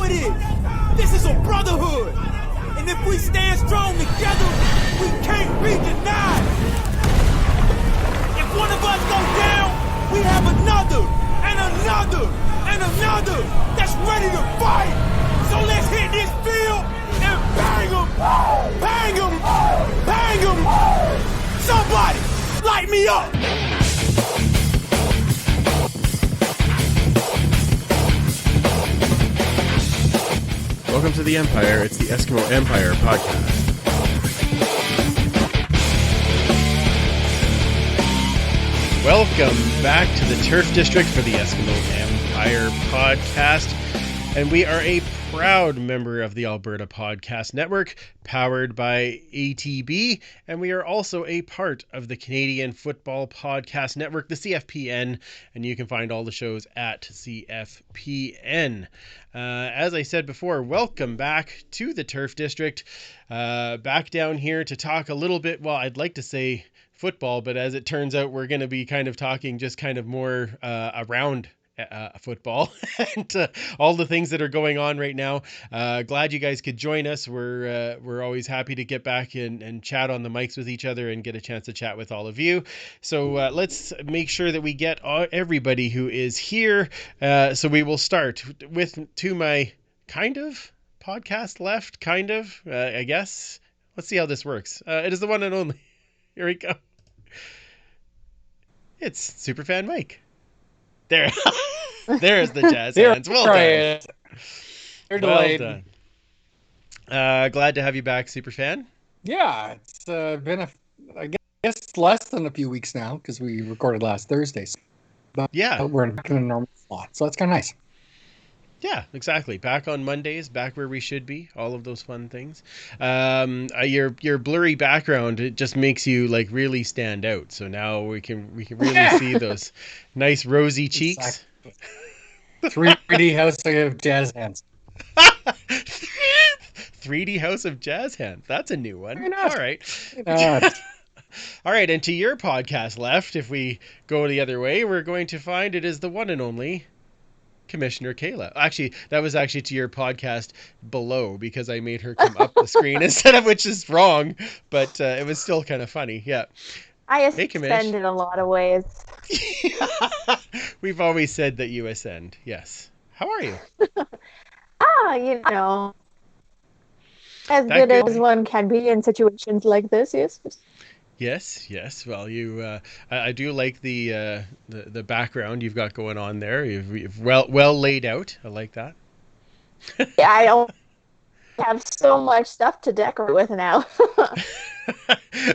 it is. This is a brotherhood. And if we stand strong together, we can't be denied. If one of us goes down, we have another, and another, and another that's ready to fight. So let's hit this field and bang them, bang them, bang them. Somebody, light me up. Welcome to the Empire. It's the Eskimo Empire podcast. Welcome back to the Turf District for the Eskimo Empire podcast. And we are a proud member of the Alberta Podcast Network, powered by ATB. And we are also a part of the Canadian Football Podcast Network, the CFPN. And you can find all the shows at CFPN. As I said before, welcome back to the Turf District. Back down here to talk a little bit, well, I'd like to say football, but as it turns out, we're going to be kind of talking just kind of more around football and all the things that are going on right now. Glad you guys could join us. We're always happy to get back and chat on the mics with each other and get a chance to chat with all of you. So let's make sure that we get everybody who is here. So we will start with to my kind of podcast left, kind of, I guess. Let's see how this works. It is the one and only. Here we go. It's Superfan Mike. There. There's the jazz hands. Well done. You're delayed. Well done. Glad to have you back, Superfan. Yeah, it's been I guess less than a few weeks now because we recorded last Thursday. But yeah, we're in a normal slot, so that's kind of nice. Yeah, exactly. Back on Mondays, back where we should be. All of those fun things. Your blurry background, it just makes you like really stand out. So now we can really see those nice rosy cheeks. Exactly. 3D House of Jazz Hands. 3D House of Jazz Hands. That's a new one. All right. All right, and to your podcast left, if we go the other way, we're going to find it is the one and only Commissioner Kayla. Actually, that was actually to your podcast below because I made her come up the screen instead of, which is wrong, but it was still kind of funny. Yeah. I ascend in a lot of ways. We've always said that you ascend. Yes. How are you? As good as one can be in situations like this, yes. Yes. Well, you, I do like the background you've got going on there. You've well laid out. I like that. Yeah, I don't have so much stuff to decorate with now.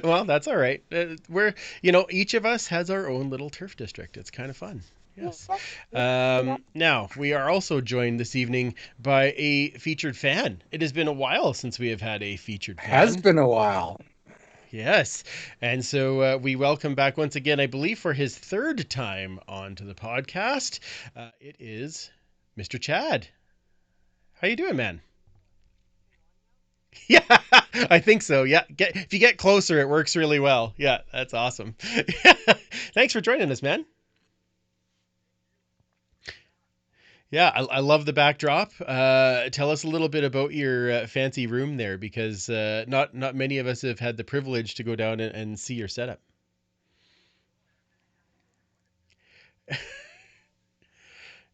Well, that's all right. We're, each of us has our own little turf district. It's kind of fun. Yes. Now, we are also joined this evening by a featured fan. It has been a while since we have had a featured fan. Has been a while. Yes. And so we welcome back once again, I believe for his third time onto the podcast. It is Mr. Chad. How you doing, man? Yeah, I think so. Yeah. If you get closer, it works really well. Yeah, that's awesome. Thanks for joining us, man. Yeah, I love the backdrop. Tell us a little bit about your fancy room there, because not many of us have had the privilege to go down and see your setup.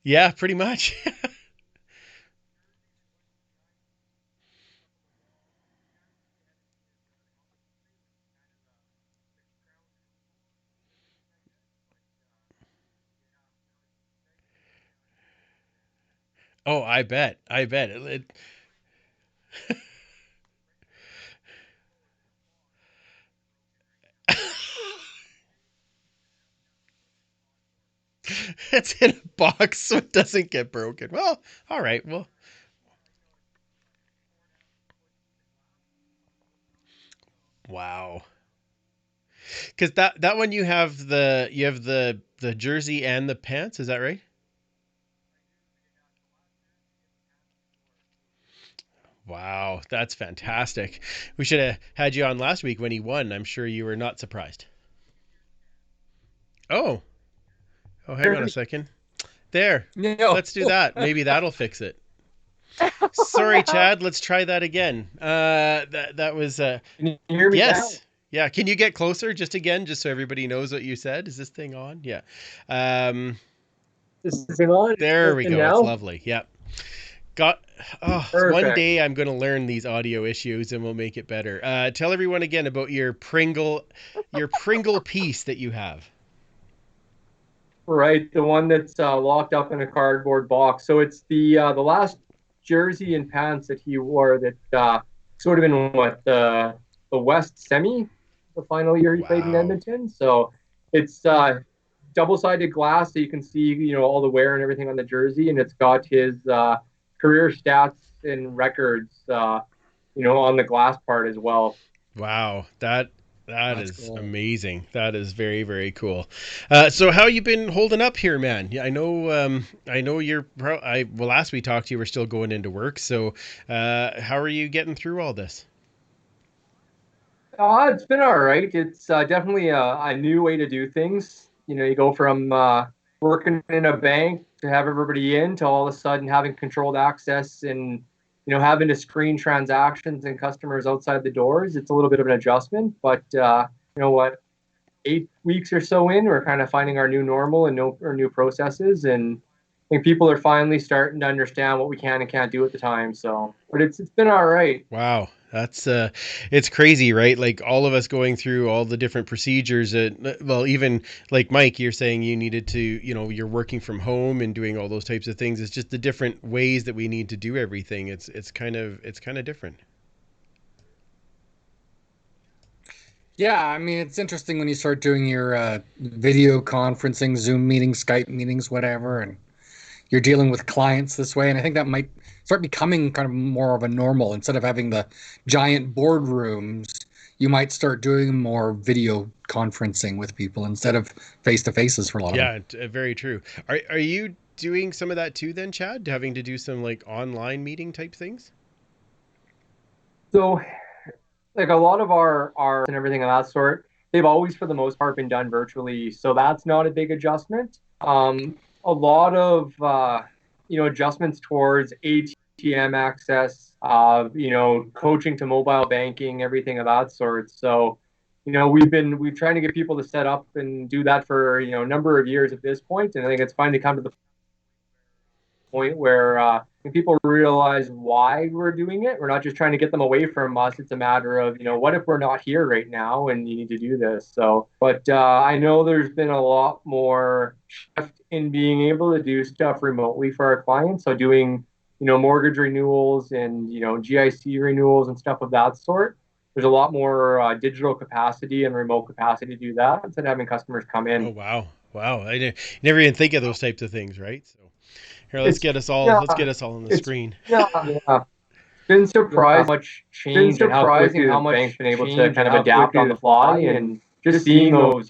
Yeah, pretty much. Oh, I bet. It's in a box so it doesn't get broken. Well, all right. Well, wow. Because that one you have the jersey and the pants. Is that right? Wow, that's fantastic. We should have had you on last week when he won. I'm sure you were not surprised. Oh, hang on a second. There. No. Let's do that. Maybe that'll fix it. Sorry, no. Chad. Let's try that again. That was Can you hear me yes. Yeah. Can you get closer just again, just so everybody knows what you said? Is this thing on? Yeah. Um, now? Is this thing on? Is there it we working go. It's now? lovely. Yeah. Got. Oh, one Perfect. day I'm going to learn these audio issues and we'll make it better. Tell everyone again about your Pringle piece that you have. Right, the one that's locked up in a cardboard box. So it's the last jersey and pants that he wore that sort of in what the West Semi, the final year he played in Wow. Edmonton. So it's double-sided glass, so you can see all the wear and everything on the jersey, and it's got his career stats and records on the glass part as well. Wow. That That's is cool. amazing. That is very, very cool. So how you been holding up here, man? Yeah, I know well, last we talked, you were still going into work. So, how are you getting through all this? It's been all right. It's definitely a new way to do things. You go from working in a bank to have everybody in to all of a sudden having controlled access and having to screen transactions and customers outside the doors. It's a little bit of an adjustment, but you know what? 8 weeks or so in, we're kind of finding our new normal and our new processes, and I think people are finally starting to understand what we can and can't do at the time. So, but it's been all right. Wow, that's it's crazy, right? Like all of us going through all the different procedures. Well, even like Mike, you're saying you needed to, you're working from home and doing all those types of things. It's just the different ways that we need to do everything. It's kind of different. Yeah, I mean, it's interesting when you start doing your video conferencing, Zoom meetings, Skype meetings, whatever, and you're dealing with clients this way. And I think that might start becoming kind of more of a normal. Instead of having the giant boardrooms, you might start doing more video conferencing with people instead of face to faces for a lot of them. Yeah, very true. Are you doing some of that too then, Chad? Having to do some like online meeting type things? So like a lot of our and everything of that sort, they've always for the most part been done virtually, so that's not a big adjustment. A lot of adjustments towards ATM access, coaching to mobile banking, everything of that sort. So we've trying to get people to set up and do that for a number of years at this point, and I think it's finally come to the point where people realize why we're doing it. We're not just trying to get them away from us. It's a matter of, what if we're not here right now and you need to do this? So, but I know there's been a lot more shift in being able to do stuff remotely for our clients. So doing, mortgage renewals and, GIC renewals and stuff of that sort. There's a lot more digital capacity and remote capacity to do that instead of having customers come Oh in. wow, wow! Never even think of those types of things, right? So here, let's It's get us all yeah, let's get us all on the it's screen. yeah. Been surprised how much change and how quickly the bank's been able to kind of adapt on the fly, and just seeing those,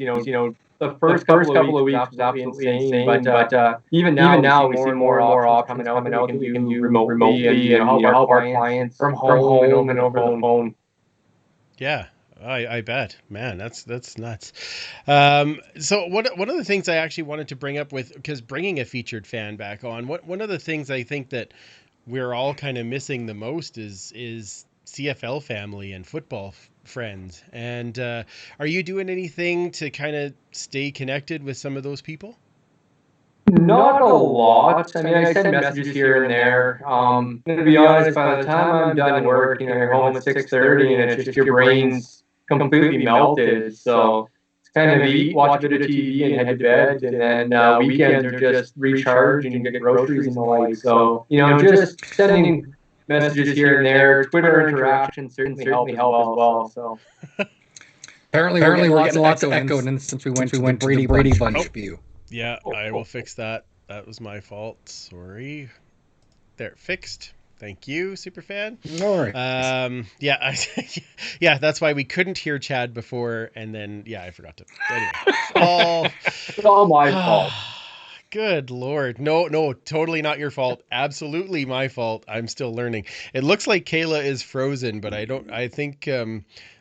the first couple of weeks was absolutely insane. But even now we see more and more options coming out that we can do remotely and help our clients from home and over the phone. Yeah, I bet, man, that's nuts. So one of the things I actually wanted to bring up with because bringing a featured fan back on, one of the things I think that we're all kind of missing the most is CFL family and football friends. And are you doing anything to kind of stay connected with some of those people? Not a lot. I mean, I send messages here and there. To be honest, by the time I'm done work, you're home at 6:30, and it's just your brain's completely melted. So it's kind of eat, watch a bit of TV, and head to bed. And then weekends are just recharge and get groceries and the like. So just sending messages here and there. Twitter interactions certainly help as well. So Apparently, we're getting lots of echo since we went to the Brady Bunch view. Yeah, I will fix that. That was my fault. Sorry. There, fixed. Thank you, superfan. All right. Yeah, yeah, that's why we couldn't hear Chad before, and then I forgot to. Anyway, all it's all my fault. Good Lord. No, totally not your fault. Absolutely my fault. I'm still learning. It looks like Kayla is frozen, but I think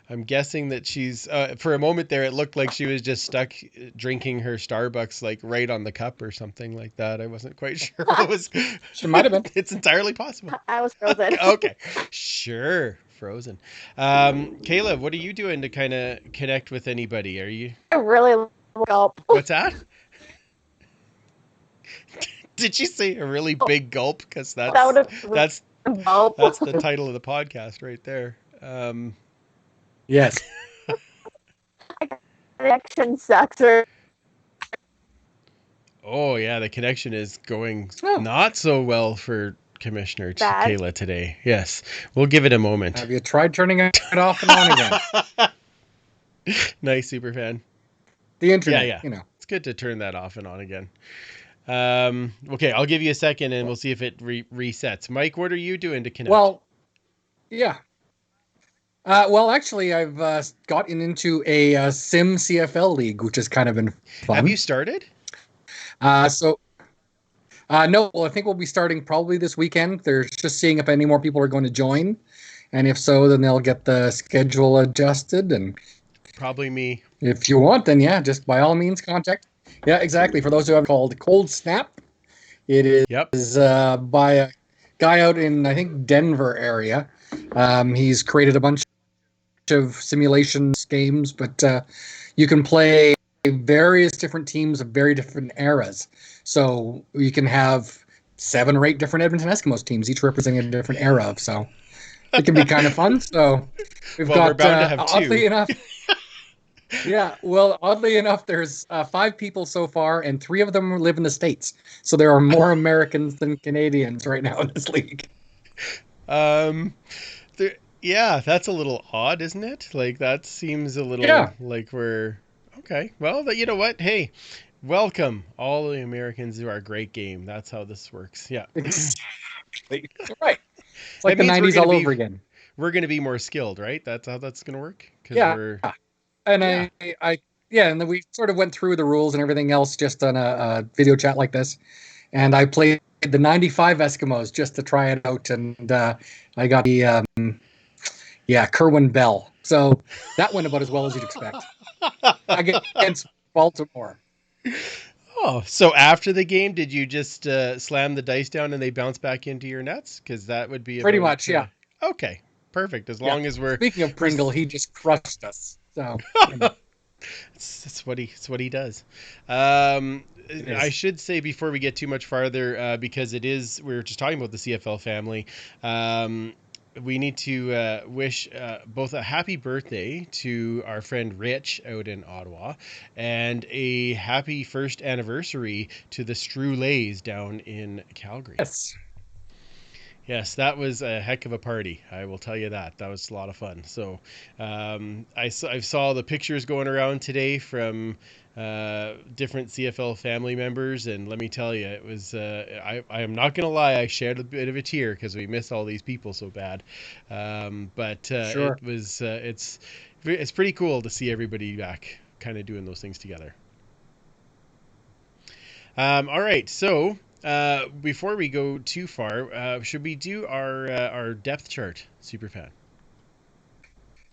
I'm guessing that she's for a moment there it looked like she was just stuck drinking her Starbucks like right on the cup or something like that. I wasn't quite sure what was. She might have been. It's entirely possible. I was frozen. Okay. Sure. Frozen. Caleb, what are you doing to kind of connect with anybody? Are you I really gulp. What's that? Did you say a really big gulp? Because That would that's have gulp. that's the title of the podcast right there. Yes. Connection sucks. Or Oh yeah, the connection is going Oh. not so well for Commissioner Bad. Kayla today. Yes, we'll give it a moment. Have you tried turning it off and on again? Nice, superfan. The internet, Yeah. you know. It's good to turn that off and on again. Okay, I'll give you a second and we'll see if it resets. Mike, what are you doing to connect? Well, yeah. Well, actually, I've gotten into a Sim CFL league, which has kind of been fun. Have you started? No, well, I think we'll be starting probably this weekend. They're just seeing if any more people are going to join. And if so, then they'll get the schedule adjusted. And Probably me. if you want, then yeah, just by all means contact. Yeah, exactly. For those who have called Cold Snap, it is Yep. by a guy out in, I think, Denver area. He's created a bunch of simulations games, but you can play various different teams of very different eras. So you can have 7 or 8 different Edmonton Eskimos teams, each representing a different era. So it can be kind of fun. So we've Well, got, we're bound to have oddly two. enough, yeah, well, oddly enough, there's 5 people so far, and 3 of them live in the States. So there are more Americans than Canadians right now in this league. Yeah, that's a little odd, isn't it? Like that seems a little Yeah. like we're okay. Well, you know what? Hey, welcome all the Americans to our great game. That's how this works. Yeah, Exactly. Right. It's like That the means we're 90s gonna all be- over again. we're gonna be more skilled, right? That's how that's gonna work. 'Cause Yeah. we're And Yeah. and then we sort of went through the rules and everything else just on a video chat like this. And I played the 95 Eskimos just to try it out. And I got the, Kerwin Bell. So that went about as well as you'd expect. Against Baltimore. Oh, so after the game, did you just slam the dice down and they bounce back into your nets? Because that would be Pretty about, much, yeah. Okay, perfect. As long as we're Speaking of Pringle, he just crushed us. So It's what he does. I is. should say before we get too much farther, because we were just talking about the CFL family. We need to wish both a happy birthday to our friend Rich out in Ottawa and a happy first anniversary to the Strulays down in Calgary. yes. Yes, that was a heck of a party. I will tell you that. That was a lot of fun. So I saw the pictures going around today from different CFL family members, and let me tell you, it was. I am not gonna lie, I shed a bit of a tear because we miss all these people so bad. But Sure. it was. It's pretty cool to see everybody back, kind of doing those things together. All right, so. Before we go too far, should we do our depth chart, Superfan?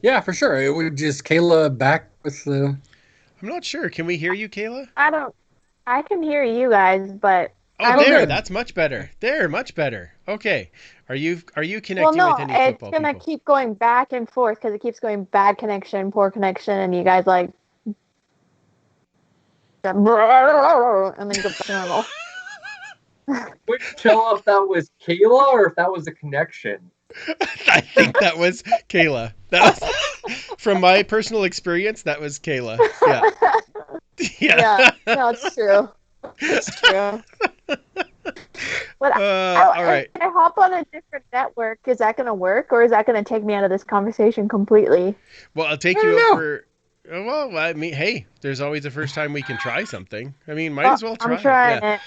Yeah, for sure. It would just Kayla back with the. I'm not sure. Can we hear you, Kayla? I can hear you guys, but Oh, I don't there. good. That's much better. There, much better. Okay. Are you connecting well, no, with any it's football gonna people? keep going back and forth because it keeps going bad connection, poor connection, and you guys like, and then go back to normal. Couldn't tell if that was Kayla or if that was a connection. I think that was Kayla. That was from my personal experience. That was Kayla. Yeah. Yeah, no, it's true. It's true. But All right. if I hop on a different network, is that going to work, or is that going to take me out of this conversation completely? Well, I'll take I you don't out know. for. Well, I mean, hey, there's always a first time we can try something. I mean, might Well, as well try. I'm trying Yeah. it.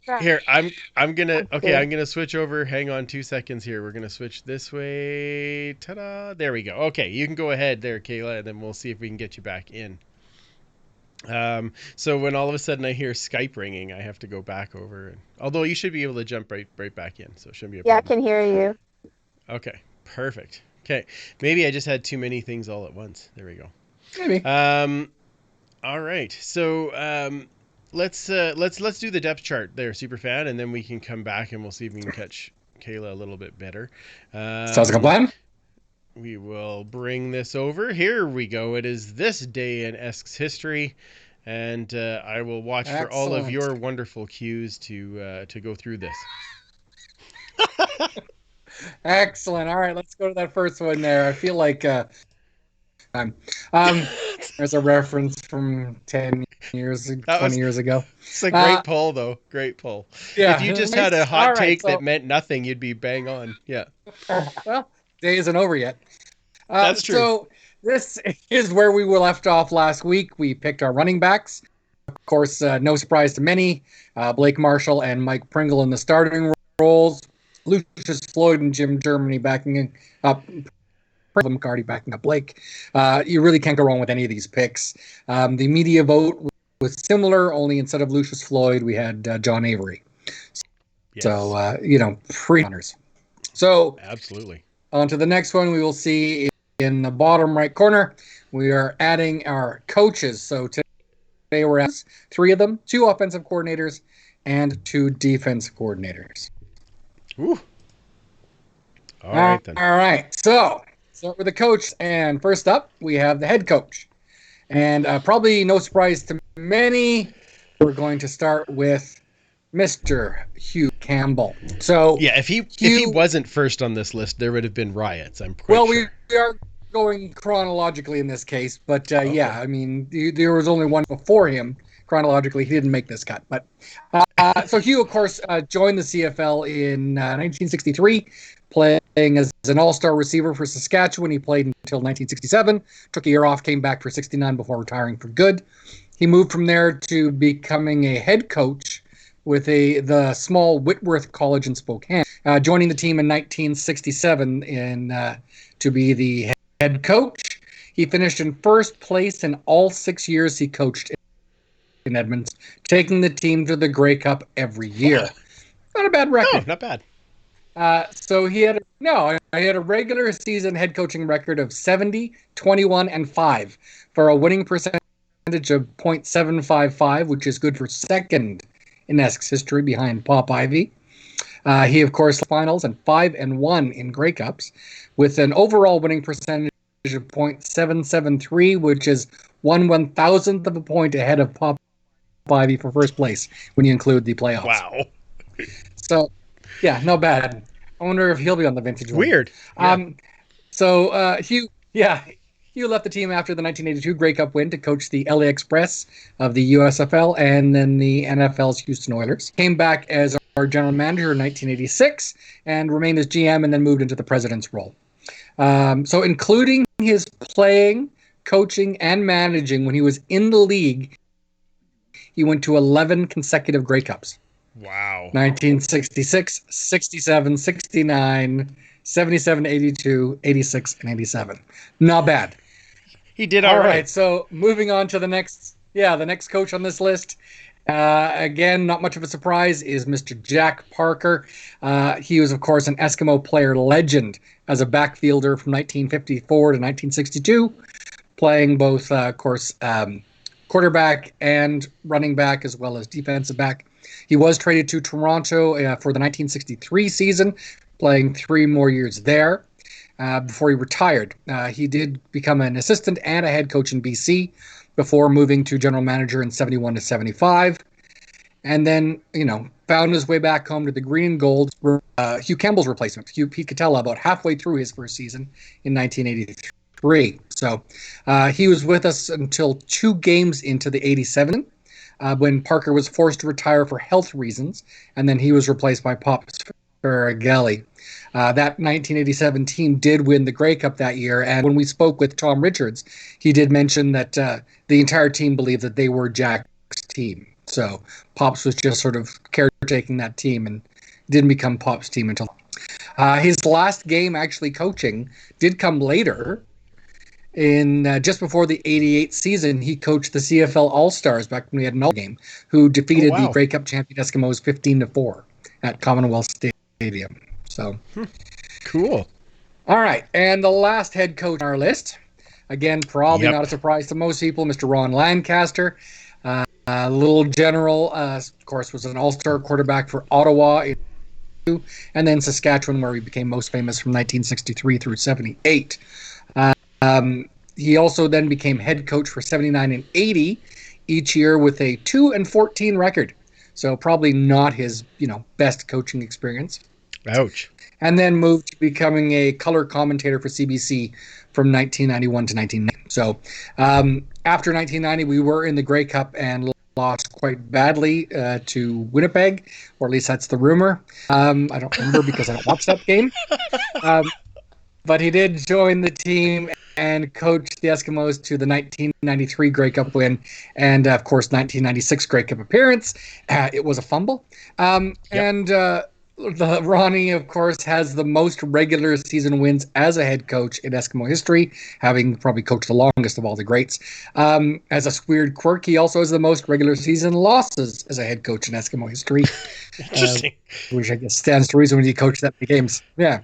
Try- Here, I'm gonna Okay. I'm gonna switch over. Hang on 2 seconds here. We're gonna switch this way. Ta-da! There we go. Okay, you can go ahead there, Kayla, and then we'll see if we can get you back in. So when all of a sudden I hear Skype ringing, I have to go back over. Although you should be able to jump right back in, so it shouldn't be a Yeah, I problem. can hear you. Okay, perfect. Okay. Maybe I just had too many things all at once. There we go. Maybe. All right. So let's do the depth chart there, Superfan, and then we can come back and we'll see if we can catch Kayla a little bit better. Sounds like a plan. We will bring this over. Here we go. It is this day in Esk's history, and I will watch for all of Excellent. your wonderful cues to go through this. Excellent. All right, let's go to that first one there. I feel like there's a reference from 10 years, 20 years ago. It's a great pull, though. Great pull. Yeah. If you just had a hot All right, take so- that meant nothing, you'd be bang on. Yeah. Well, day isn't over yet. That's true. So this is where we were left off last week. We picked our running backs. Of course, no surprise to many. Blake Marshall and Mike Pringle in the starting roles. Lucius Floyd and Jim Germany backing up. McCarty backing up Blake. You really can't go wrong with any of these picks. The media vote was similar, only instead of Lucius Floyd, we had John Avery. Yes. So, pre-hunters. So, Absolutely. on to the next one, we will see in the bottom right corner, we are adding our coaches. So, today we're at 3 of them, 2 offensive coordinators and 2 defensive coordinators. Ooh. All right, then. All right. So, start with the coach. And first up, we have the head coach. And probably no surprise to many, we're going to start with Mr. Hugh Campbell. So, Yeah, if he wasn't first on this list, there would have been riots. I'm quite well, sure. we are going chronologically in this case, but yeah, I mean, there was only one before him. Chronologically, he didn't make this cut. But so Hugh, of course, joined the CFL in 1963, playing as an all-star receiver for Saskatchewan. He played until 1967, took a year off, came back for 69 before retiring for good. He moved from there to becoming a head coach with the small Whitworth College in Spokane, joining the team in 1967 to be the head coach. He finished in first place in all 6 years he coached in Edmonton, taking the team to the Grey Cup every year. Wow. Not a bad record. No, not bad. So he had a regular season head coaching record of 70, 21, and 5 for a winning percentage of .755, which is good for second in Esk's history behind Pop Ivy. He, of course, finals and 5-1 in Grey Cups with an overall winning percentage of .773, which is 1/1000th of a point ahead of Pop Ivy for first place when you include the playoffs. Wow. So, yeah, not bad. I wonder if he'll be on the vintage one. Weird. Yeah. Hugh left the team after the 1982 Grey Cup win to coach the LA Express of the USFL and then the NFL's Houston Oilers. Came back as our general manager in 1986 and remained as GM and then moved into the president's role. So including his playing, coaching, and managing when he was in the league, he went to 11 consecutive Grey Cups. Wow. 1966, 67, 69, 77, 82, 86, and 87. Not bad. He did All all right. So moving on to the next coach on this list. Again, not much of a surprise is Mr. Jack Parker. He was, of course, an Eskimo player legend as a backfielder from 1954 to 1962, playing both, quarterback and running back as well as defensive back. He was traded to Toronto for the 1963 season, playing 3 more years there before he retired. He did become an assistant and a head coach in BC before moving to general manager in 71 to 75. And then, found his way back home to the green and gold, Hugh Campbell's replacement, Pete Catella, about halfway through his first season in 1983. So he was with us until 2 games into the 87 when Parker was forced to retire for health reasons, and then he was replaced by Pop Sparagelli. That 1987 team did win the Grey Cup that year, and when we spoke with Tom Richards, he did mention that the entire team believed that they were Jack's team. So Pops was just sort of caretaking that team and didn't become Pop's team until his last game actually coaching did come later. In just before the 88 season, he coached the CFL All-Stars back when we had an all game, who defeated the Grey Cup champion Eskimos 15-4 at Commonwealth Stadium. So cool. All right, and the last head coach on our list, again, probably Yep. not a surprise to most people, Mr. Ron Lancaster. Little general, of course, was an all-star quarterback for Ottawa, and then Saskatchewan, where he became most famous from 1963 through 78. He also then became head coach for 79 and 80 each year with a 2-14 record. So probably not his, best coaching experience. Ouch. And then moved to becoming a color commentator for CBC from 1991 to 1990. So after 1990, we were in the Grey Cup and lost quite badly to Winnipeg, or at least that's the rumor. I don't remember because I don't watch that game. But he did join the team and coached the Eskimos to the 1993 Grey Cup win and, of course, 1996 Grey Cup appearance. It was a fumble. And Ronnie, of course, has the most regular season wins as a head coach in Eskimo history, having probably coached the longest of all the greats. As a weird quirk, he also has the most regular season losses as a head coach in Eskimo history. Interesting. Which I guess stands to reason when you coach that many games. Yeah.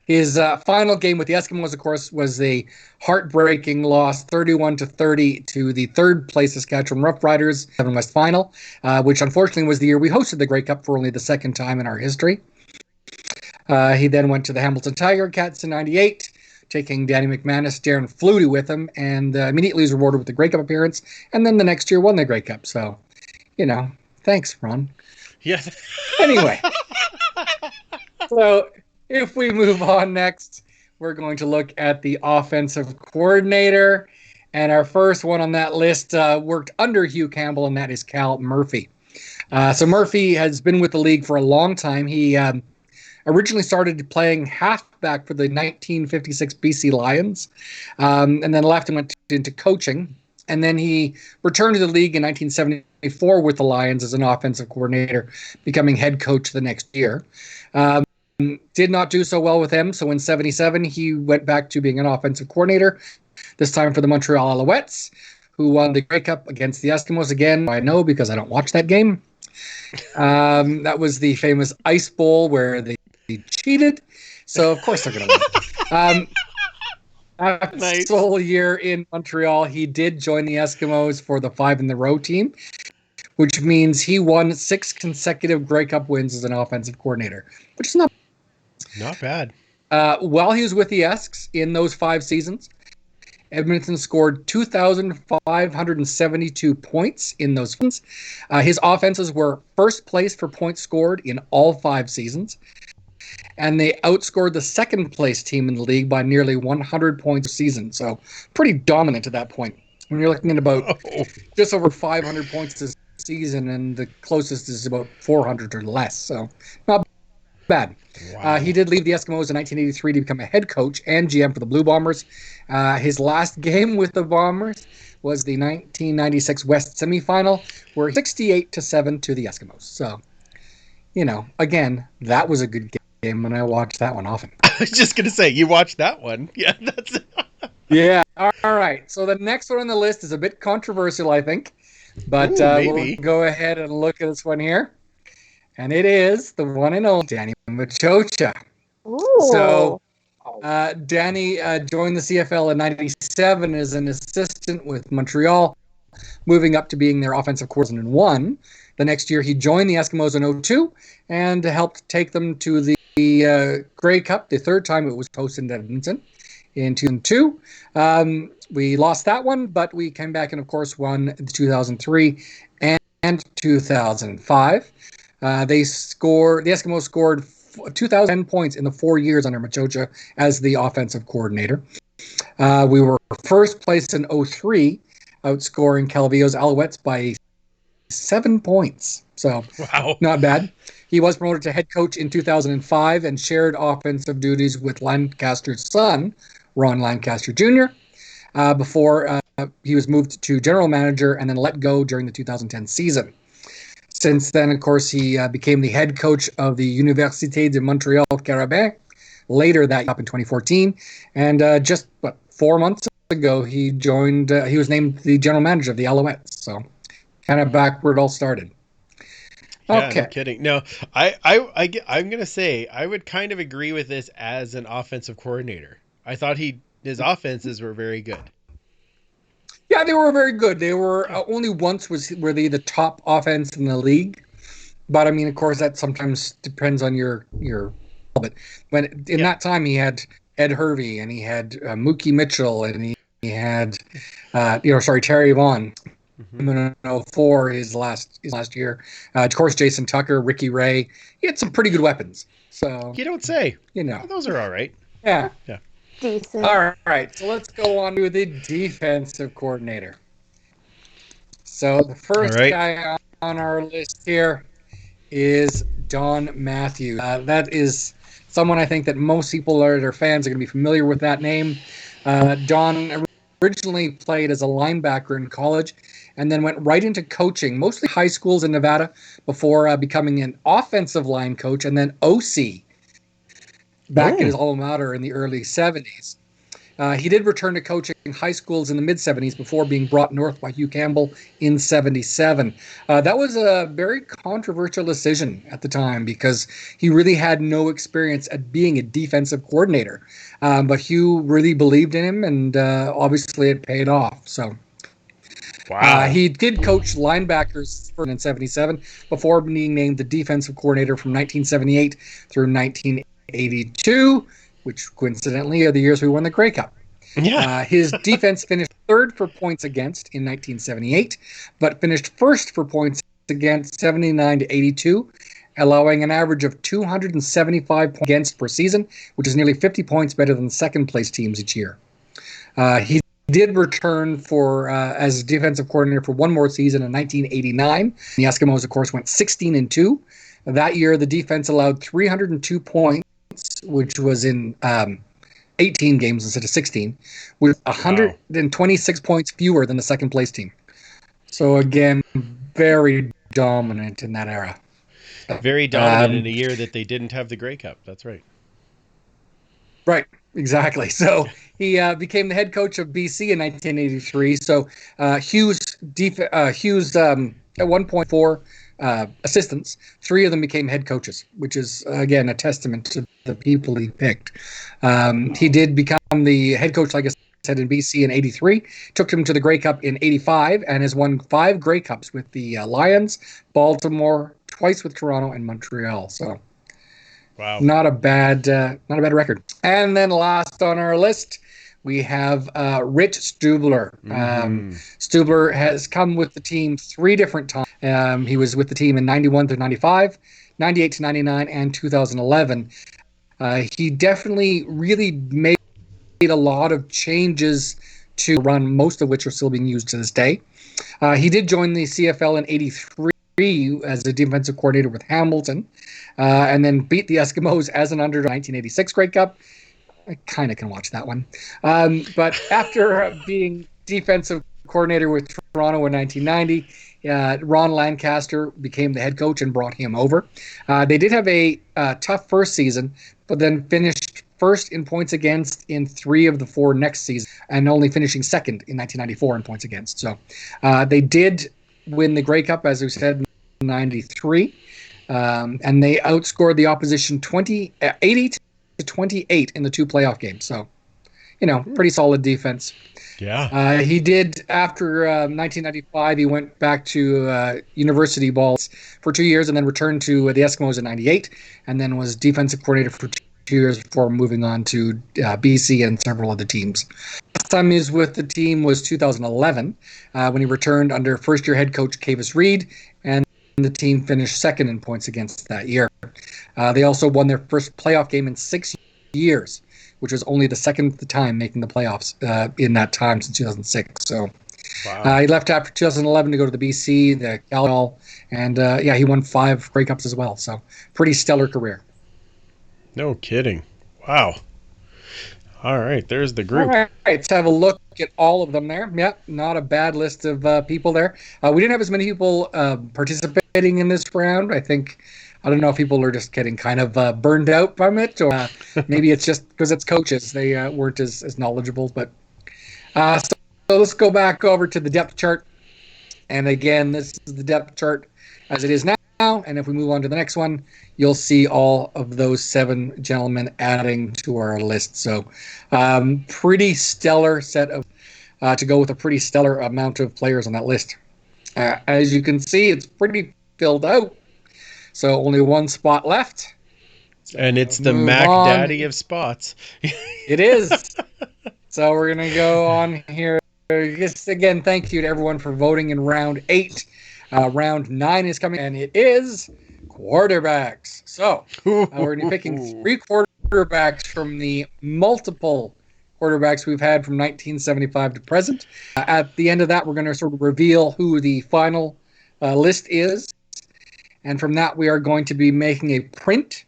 His final game with the Eskimos, of course, was a heartbreaking loss, 31-30 to the third place Saskatchewan Roughriders 7 West final, which unfortunately was the year we hosted the Grey Cup for only the second time in our history. He then went to the Hamilton Tiger Cats in 98, taking Danny McManus, Darren Flutie with him, and immediately was rewarded with the Grey Cup appearance, and then the next year won the Grey Cup. So, thanks, Ron. Yeah. Anyway. So if we move on next, we're going to look at the offensive coordinator. And our first one on that list worked under Hugh Campbell, and that is Cal Murphy. So Murphy has been with the league for a long time. He originally started playing halfback for the 1956 BC Lions, and then left and went into coaching. And then he returned to the league in 1974 with the Lions as an offensive coordinator, becoming head coach the next year. Did not do so well with them, so in 77 he went back to being an offensive coordinator, this time for the Montreal Alouettes, who won the Grey Cup against the Eskimos again. I know because I don't watch that game. That was the famous Ice Bowl where they cheated, so of course they're going to win. After Nice. his whole year in Montreal, he did join the Eskimos for the 5-in-the-row team, which means he won 6 consecutive Grey Cup wins as an offensive coordinator, which is not bad. while he was with the Esks in those 5 seasons, Edmonton scored 2,572 points in those seasons. His offenses were first place for points scored in all 5 seasons, and they outscored the second place team in the league by nearly 100 points a season. So pretty dominant at that point. When you're looking at about just over 500 points this season, and the closest is about 400 or less. So not bad. Wow. He did leave the Eskimos in 1983 to become a head coach and GM for the Blue Bombers. His last game with the Bombers was the 1996 West semifinal, where 68-7 to the Eskimos. So, again, that was a good game, and I watched that one often. I was just going to say, you watched that one. Yeah, that's Yeah. All right. So the next one on the list is a bit controversial, I think, but maybe. we'll go ahead and look at this one here. And it is the one and only Danny Machocha. Ooh. So Danny joined the CFL in 97 as an assistant with Montreal, moving up to being their offensive coordinator in 2001. The next year, he joined the Eskimos in 2002 and helped take them to the Grey Cup, the third time it was hosted in Edmonton in 2002. We lost that one, but we came back and, of course, won the 2003 and 2005. The Eskimos scored 2,010 points in the 4 years under Machocha as the offensive coordinator. We were first place in 2003, outscoring Calvillo's Alouettes by 7 points. So, wow. Not bad. He was promoted to head coach in 2005 and shared offensive duties with Lancaster's son, Ron Lancaster Jr., before he was moved to general manager and then let go during the 2010 season. Since then, of course, he became the head coach of the Université de Montréal Carabin later that year in 2014. And just 4 months ago, he was named the general manager of the Alouettes. So kind of back where it all started. Yeah, no Okay. kidding. No, I'm gonna say I would kind of agree with this as an offensive coordinator. I thought his offenses were very good. Yeah, they were very good. They were Yeah. only once were they the top offense in the league. But I mean, of course, that sometimes depends on your. But when in Yeah. that time he had Ed Hervey and he had Mookie Mitchell and he had Terry Vaughn. Hmm. In 04, his last year. Of course, Jason Tucker, Ricky Ray. He had some pretty good weapons. So You don't say. you know, Those are all right. yeah. Yeah. Decent. All right, so let's go on to the defensive coordinator. So the All first right. guy on our list here is Don Matthews. That is someone I think that most people that are fans are going to be familiar with that name. Don originally played as a linebacker in college and then went right into coaching, mostly high schools in Nevada, before becoming an offensive line coach and then OC back at his alma mater in the early 70s. He did return to coaching high schools in the mid 70s before being brought north by Hugh Campbell in 77. That was a very controversial decision at the time because he really had no experience at being a defensive coordinator. But Hugh really believed in him, and obviously it paid off. So Wow. he did coach linebackers in 77 before being named the defensive coordinator from 1978 through 1982, which coincidentally are the years we won the Grey Cup. Yeah. His defense finished third for points against in 1978, but finished first for points against 79 to 82, allowing an average of 275 points against per season, which is nearly 50 points better than second place teams each year. He did return for as defensive coordinator for one more season in 1989. The Eskimos, of course, went 16-2. That year, the defense allowed 302 points, which was in 18 games instead of 16, with 126 points fewer than the second place team. So again, very dominant in that era. Very dominant in a year that they didn't have the Grey Cup. That's right. Right, exactly. So he became the head coach of BC in 1983. So Hughes at 1.4 assistants, 3 of them became head coaches, which is again a testament to the people he picked. He did become the head coach, like I said, in BC in 83, took him to the Grey Cup in 85, and has won 5 Grey Cups with the Lions, Baltimore, twice with Toronto, and Montreal. So Wow. not a bad record. And then last on our list, we have Rich Stubler. Stubler has come with the team 3 different times. He was with the team in 91 through 95, 98 to 99, and 2011. He definitely really made a lot of changes to run, most of which are still being used to this day. He did join the CFL in 83 as a defensive coordinator with Hamilton, and then beat the Eskimos as an underdog 1986 Grey Cup. I kind of can watch that one. But after being defensive coordinator with Toronto in 1990, Ron Lancaster became the head coach and brought him over. They did have a tough first season, but then finished first in points against in 3 of the 4 next season, and only finishing second in 1994 in points against. So they did win the Grey Cup, as we said, in 93, and they outscored the opposition 80 to 28 in the 2 playoff games. So, pretty solid defense. Yeah. He did, after 1995, he went back to university balls for 2 years and then returned to the Eskimos in 98, and then was defensive coordinator for 2 years before moving on to BC and several other teams. Last time he was with the team was 2011, when he returned under first-year head coach Kavis Reed, and the team finished second in points against that year. They also won their first playoff game in 6 years, which was only the second time making the playoffs in that time since 2006. So Wow. he left after 2011 to go to the BC, the Cal, and he won 5 Grey Cups as well. So pretty stellar career. No kidding. Wow. All right, there's the group. All right, let's have a look at all of them there. Yeah, not a bad list of people there. We didn't have as many people participating in this round. I don't know if people are just getting kind of burned out from it, or maybe it's just because it's coaches. They weren't as knowledgeable. But so let's go back over to the depth chart. And again, this is the depth chart as it is now. And if we move on to the next one, you'll see all of those 7 gentlemen adding to our list. So pretty stellar set of, to go with a pretty stellar amount of players on that list. As you can see, it's pretty filled out. So only 1 spot left. So and it's the move Mac on. Daddy of spots. It is. So we're going to go on here. Just again, thank you to everyone for voting in round 8. Round 9 is coming, and it is quarterbacks. So we're going to be picking 3 quarterbacks from the multiple quarterbacks we've had from 1975 to present. At the end of that, we're going to sort of reveal who the final list is. And from that, we are going to be making a print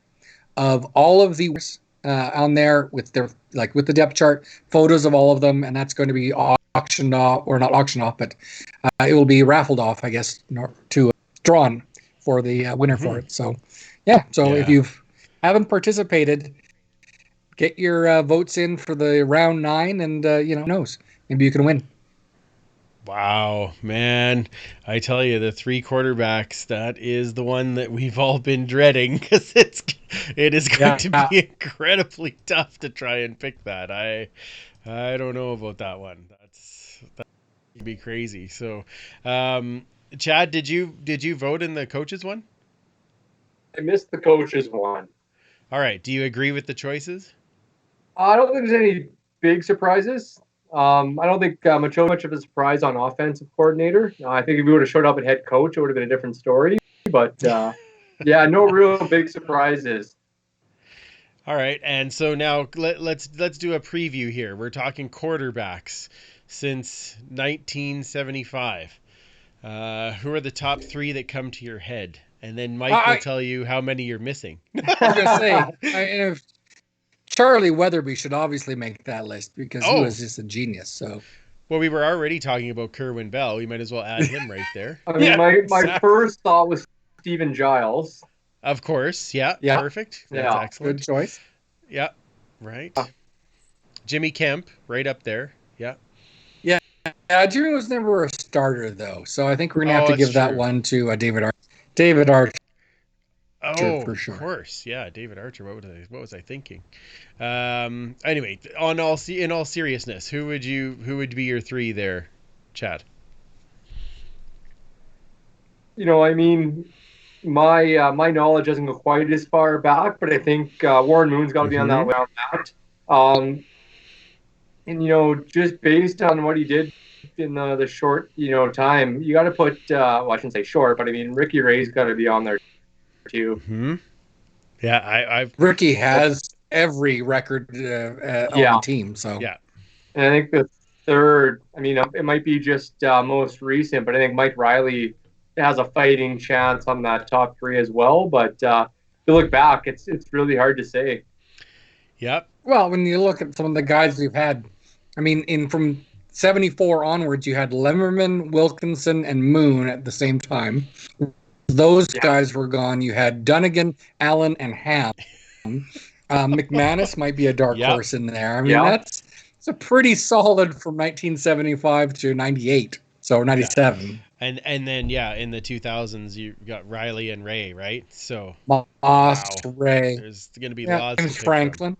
of all of the on there with their, like, with the depth chart, photos of all of them, and that's going to be auctioned off, or not auctioned off, but it will be raffled off, I guess, to drawn for the winner for it. So, yeah. So if you haven't participated, get your votes in for the round 9, and who knows, maybe you can win. Wow, man. I tell you, the 3 quarterbacks, that is the one that we've all been dreading, because it is going to be incredibly tough to try and pick that. I don't know about that one. That would be crazy. So, Chad, did you vote in the coaches one? I missed the coaches one. All right. Do you agree with the choices? I don't think there's any big surprises. I don't think much of a surprise on offensive coordinator. I think if we would have showed up at head coach, it would have been a different story. But yeah, no real big surprises. All right, and so now let's do a preview here. We're talking quarterbacks since 1975. Who are the top 3 that come to your head? And then Mike will tell you how many you're missing. I was going to say, Charlie Weatherby should obviously make that list, because he was just a genius. So, well, we were already talking about Kerwin Bell. We might as well add him right there. I mean, my first thought was Stephen Giles. Of course, yeah. Perfect. That's excellent. Good choice. Yeah, right. Jimmy Kemp, right up there. Yeah. Jimmy was never a starter, though, so I think we're gonna have to give that one to David Archer. David Archer. For sure. Of course, yeah, David Archer. What was I thinking? Anyway, in all seriousness, who would be your 3 there, Chad? I mean, my knowledge doesn't go quite as far back, but I think Warren Moon's got to be on that. And just based on what he did in the short time, you got to put well, I shouldn't say short, but I mean Ricky Ray's got to be on there too. Mm-hmm. Yeah, Ricky has every record on the team, so yeah. And I think the third, I mean, it might be just most recent, but I think Mike Riley has a fighting chance on that top 3 as well. But if you look back, it's really hard to say. Yep. Well, when you look at some of the guys we've had, I mean, from 74 onwards, you had Lemmerman, Wilkinson, and Moon at the same time. Those guys were gone. You had Dunnigan, Allen, and Ham. McManus might be a dark horse in there. I mean, that's a pretty solid from 1975 to 98, so 97. Yeah. And then in the 2000s you got Riley and Ray, right? So Ray. There's going to be lots. James Franklin.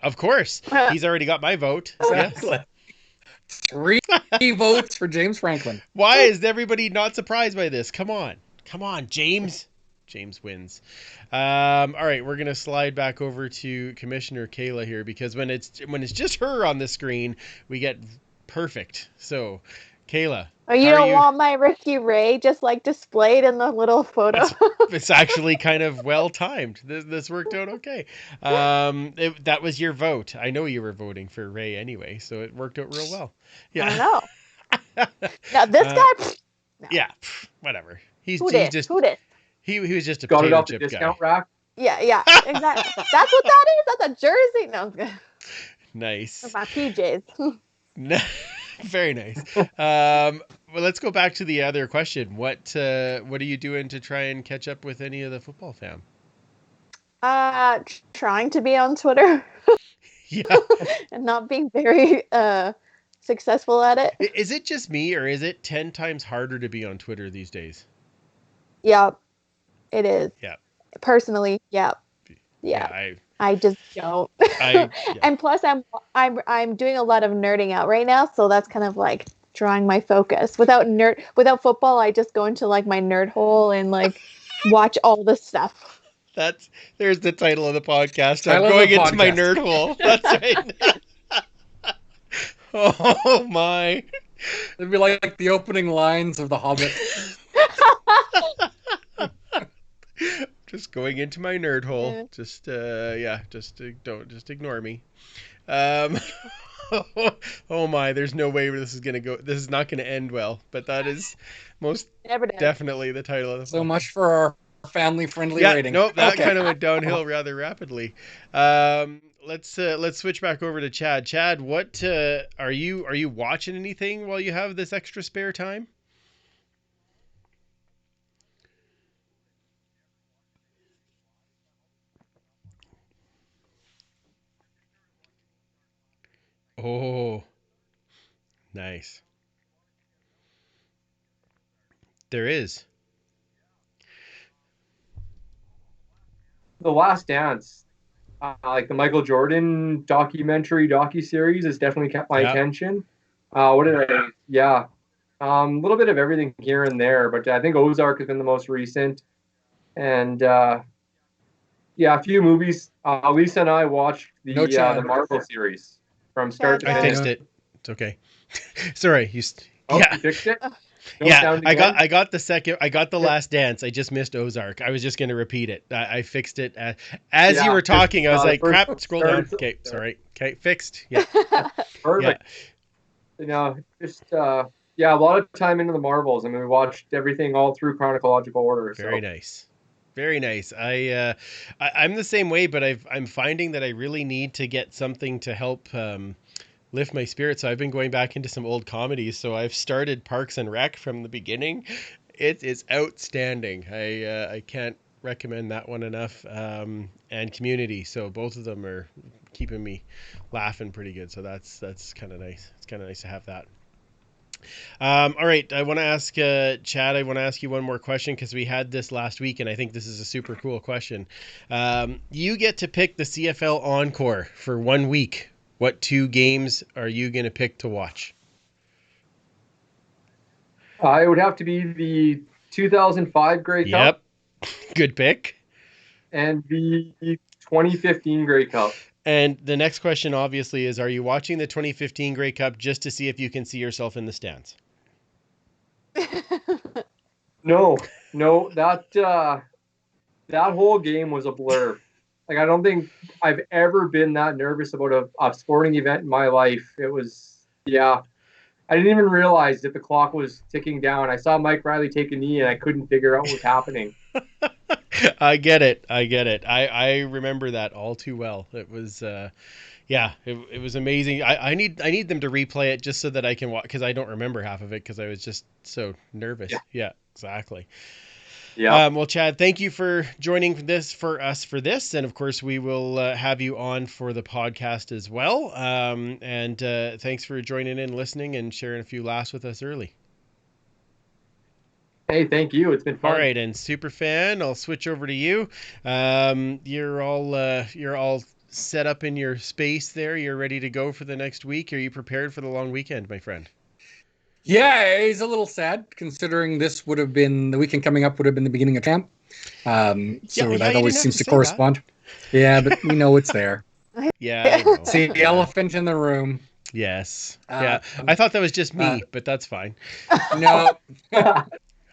Of course, he's already got my vote. Exactly. Yes. 3 votes for James Franklin. Why is everybody not surprised by this? Come on, James. James wins. All right, we're gonna slide back over to Commissioner Kayla here, because when it's just her on the screen, we get perfect. So, Kayla. Oh, you don't want my Ricky Ray just like displayed in the little photo? It's actually kind of well timed. This worked out okay. That was your vote. I know you were voting for Ray anyway, so it worked out real well. Yeah. I know. Now this guy. No. Yeah, whatever. He was just a got it potato off chip the discount guy. rack. Yeah, exactly. That's what that is. That's a jersey. No. Nice. My PJs. Very nice. Well, let's go back to the other question. What are you doing to try and catch up with any of the football fam? Trying to be on Twitter. Yeah. And not being very successful at it. Is it just me, or is it 10 times harder to be on Twitter these days? Yep, it is. Yeah. Personally, yep. Yeah. Yeah. I just don't. Yeah. And plus I'm doing a lot of nerding out right now, so that's kind of like drawing my focus. Without football, I just go into like my nerd hole and like watch all this stuff. There's the title of the podcast. Title I'm of the going into my podcast. nerd hole. That's right. Oh my. It'd be like the opening lines of The Hobbit. Just going into my nerd hole. Yeah. Just ignore me. Oh my, there's no way this is gonna go. This is not gonna end well. But that is most Never did. definitely the title of the So podcast. much for our family-friendly Yeah, rating. nope, that Okay. kind of went downhill rather rapidly. Let's switch back over to Chad. Chad, what are you watching anything while you have this extra spare time? Oh, nice. There is. The Last Dance, like the Michael Jordan docu-series, has definitely kept my Yeah. attention. What did I? Yeah, a little bit of everything here and there, but I think Ozark has been the most recent, and yeah, a few movies. Lisa and I watched No Chad. the Marvel series from start to I Chad, finish. fixed it. It's okay. Sorry, Oh, yeah. you fixed it? No Yeah, sound I again? got the Last Dance. I just missed Ozark. I was just going to repeat it. I fixed it as you Yeah, were talking. I was the like, first crap. Scroll down. started- Okay, sorry. Okay, fixed. Yeah, Perfect. Just yeah, a lot of time into the Marvels. I mean, we watched everything all through chronological order. very nice. Very nice. I'm the same way, but I'm finding that I really need to get something to help lift my spirits. So I've been going back into some old comedies. So I've started Parks and Rec from the beginning. It is outstanding. I can't recommend that one enough. And Community. So both of them are keeping me laughing pretty good. So that's kind of nice. It's kind of nice to have that. All right, I want to ask Chad. I want to ask you one more question because we had this last week, and I think this is a super cool question. You get to pick the CFL Encore for 1 week. What 2 games are you going to pick to watch? It would have to be the 2005 Grey Cup Yep, good pick. and the 2015 Grey Cup. And the next question, obviously, is: are you watching the 2015 Grey Cup just to see if you can see yourself in the stands? No, that whole game was a blur. Like, I don't think I've ever been that nervous about a sporting event in my life. It was, yeah. I didn't even realize that the clock was ticking down. I saw Mike Riley take a knee, and I couldn't figure out what was happening. I get it. I remember that all too well. It was, it was amazing. I need them to replay it just so that I can watch, because I don't remember half of it because I was just so nervous. Yeah, exactly. Yeah. Well, Chad, thank you for joining for this, and of course we will have you on for the podcast as well. And thanks for joining in, listening, and sharing a few laughs with us early. Hey, thank you. It's been fun. All right, and Superfan, I'll switch over to you. You're all set up in your space there. You're ready to go for the next week. Are you prepared for the long weekend, my friend? Yeah, he's a little sad considering this would have been the weekend coming up would have been the beginning of camp. So you that didn't always have seems to to say correspond. Yeah, but we know it's there. Yeah, I know. See the elephant in the room. Yes. Uh, Yeah. I thought that was just me, but that's fine. No,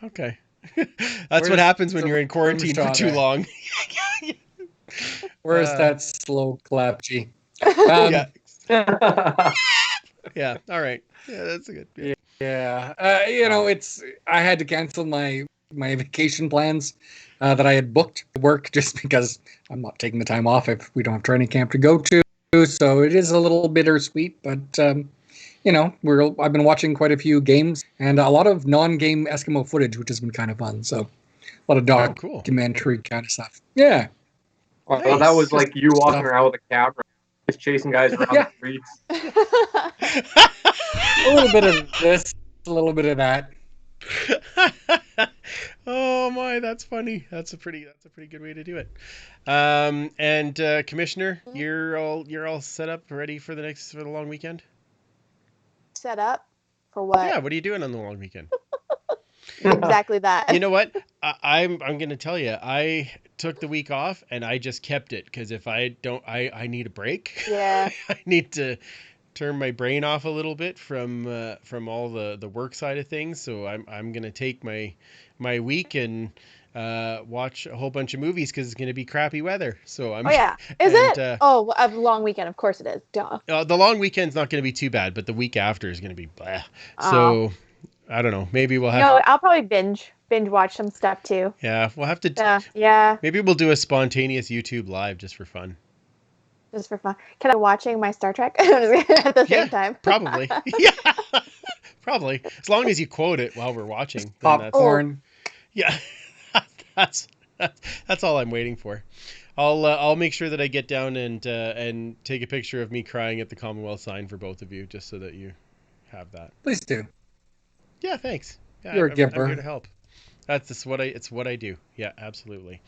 Okay. That's what Where's happens when the you're in quarantine for shot too at? long. where's that slow clap, G? Yeah. Yeah. All right. Yeah, that's a good. Yeah. Yeah, it's I had to cancel my vacation plans that I had booked to work just because I'm not taking the time off if we don't have training camp to go to. So it is a little bittersweet, but I've been watching quite a few games and a lot of non-game Eskimo footage, which has been kind of fun. So a lot of cool. documentary kind of stuff. Yeah. Well, that was like you walking around with a camera, just chasing guys around Yeah. the streets. A little bit of this, a little bit of that. Oh my, that's funny. That's a pretty good way to do it. And Commissioner, you're all set up, ready for the long weekend? Set up for what? Yeah, what are you doing on the long weekend? Exactly that. You know what? I'm going to tell you. I took the week off and I just kept it because if I don't, I need a break. Yeah. I need to turn my brain off a little bit from all the work side of things. So I'm going to take my week and watch a whole bunch of movies because it's going to be crappy weather. So I'm. Oh yeah. Is and, it? Oh, a long weekend. Of course it is. Duh. the long weekend's not going to be too bad, but the week after is going to be blah. Oh. So I don't know. Maybe we'll have. No, I'll probably binge watch some stuff too. Yeah, we'll have to. Yeah. Maybe we'll do a spontaneous YouTube live just for fun. Just for fun. Can I be watching my Star Trek at the same time? Probably. Yeah. Probably. As long as you quote it while we're watching. Popcorn. Yeah. that's all I'm waiting for. I'll make sure that I get down and take a picture of me crying at the Commonwealth sign for both of you, just so that you have that. Please do. Yeah, thanks. Yeah, You're a giver. I'm here to help. It's what I do. Yeah, absolutely.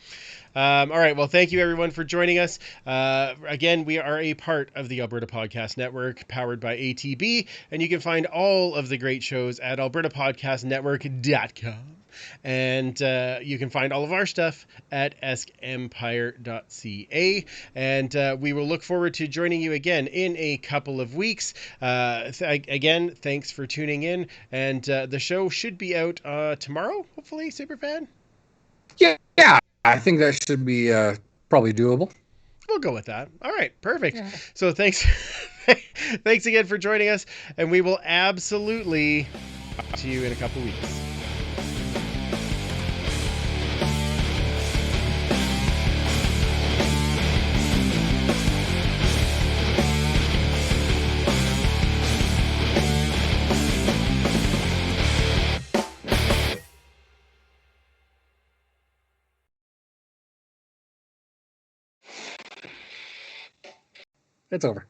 All right. Well, thank you everyone for joining us. Again, we are a part of the Alberta Podcast Network, powered by ATB, and you can find all of the great shows at albertapodcastnetwork.com. And you can find all of our stuff at eskempire.ca. And we will look forward to joining you again in a couple of weeks. Again, thanks for tuning in. And the show should be out tomorrow, hopefully, Superfan. Yeah, I think that should be probably doable. We'll go with that. All right, perfect. Yeah. So thanks again for joining us. And we will absolutely talk to you in a couple weeks. It's over.